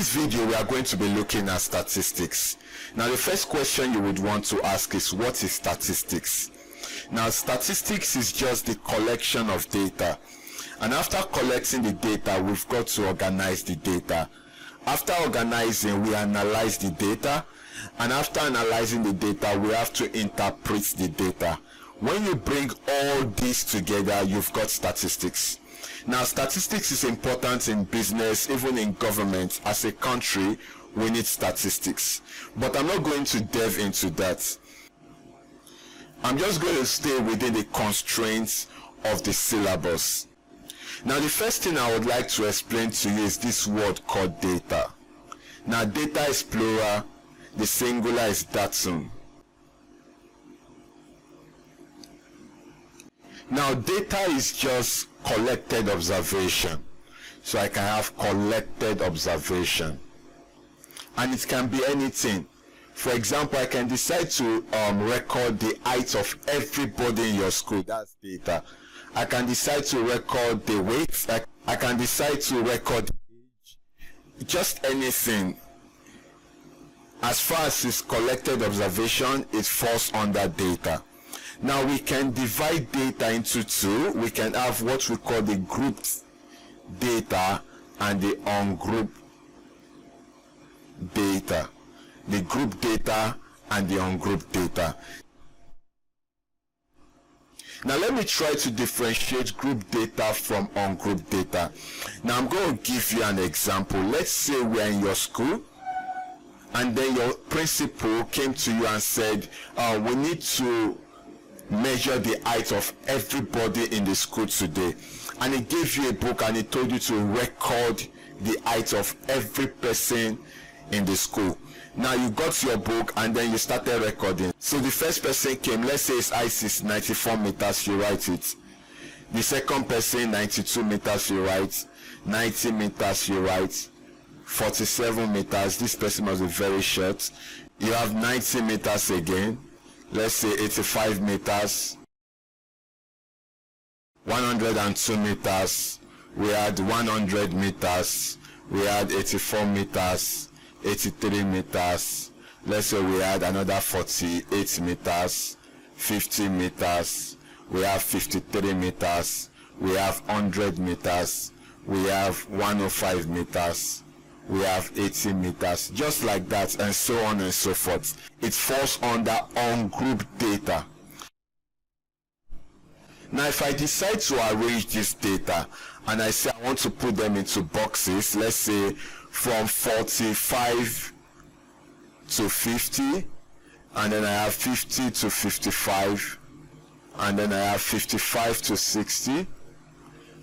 this video, we are going to be looking at statistics. Now, the first question you would want to ask is, what is statistics? Now, statistics is just the collection of data. And after collecting the data, we've got to organize the data. After organizing, we analyze the data. And after analyzing the data, we have to interpret the data. When you bring all these together, you've got statistics. Now, statistics is important in business, even in government. As a country, we need statistics. But I'm not going to delve into that. I'm just going to stay within the constraints of the syllabus. Now, the first thing I would like to explain to you is this word called data. Now, data is plural, the singular is datum. Now, data is just collected observation. So I can have collected observation. And it can be anything. For example, I can decide to record the height of everybody in your school. That's data. I can decide to record the weight. I can decide to record the age. Just anything. As far as it's collected observation, it falls under data. Now, we can divide data into two. We can have what we call the grouped data and the ungrouped data. The group data and the ungrouped data. Now, let me try to differentiate group data from ungrouped data. Now, I'm going to give you an example. Let's say we are in your school, and then your principal came to you and said, we need to measure the height of everybody in the school today. And he gave you a book and he told you to record the height of every person in the school. Now, you got your book and then you started recording. So the first person came, let's say his height is 94 meters, you write it. The second person, 92 meters, you write. 90 meters, you write. 47 meters, this person must be very short. You have 90 meters again. Let's say 85 meters. 102 meters. We had 100 meters. We had 84 meters. 83 meters. Let's say we had another 48 meters, 50 meters, we have 53 meters, we have 100 meters, we have 105 meters, we have 80 meters, just like that, and so on and so forth. It falls under ungrouped data. Now, if I decide to arrange this data and I say I want to put them into boxes, let's say from 45 to 50, and then I have 50 to 55, and then I have 55 to 60,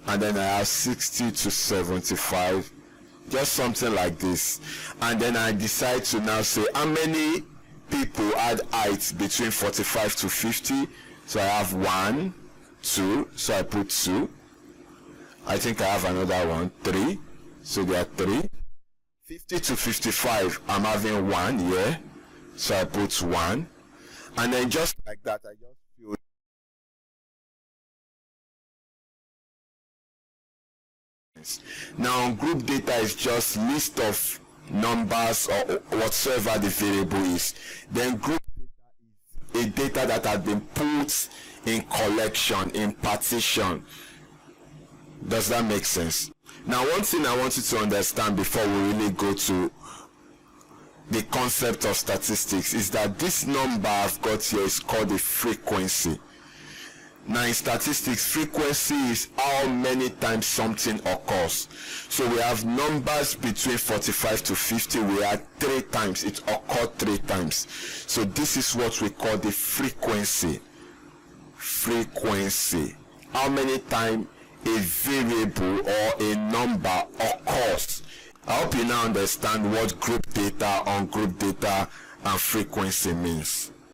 and then I have 60 to 75, just something like this. And then I decide to now say how many people had height between 45 to 50. So I have 1, 2, so I put 2. I think I have another one, 3, so there are 3. 50 to 55, I'm having 1 here, so I put 1. And then just like that, I just fill. Now, group data is just list of numbers or whatsoever the variable is. Then group data is a data that has been put in collection, in partition. Does that make sense? Now, one thing I want you to understand before we really go to the concept of statistics is that this number I've got here is called a frequency. Now, in statistics, frequency is how many times something occurs. So we have numbers between 45 to 50. We had 3 times. It occurred 3 times. So this is what we call the frequency. Frequency. How many times a variable or a number occurs. I hope you now understand what group data, ungrouped data, and frequency means.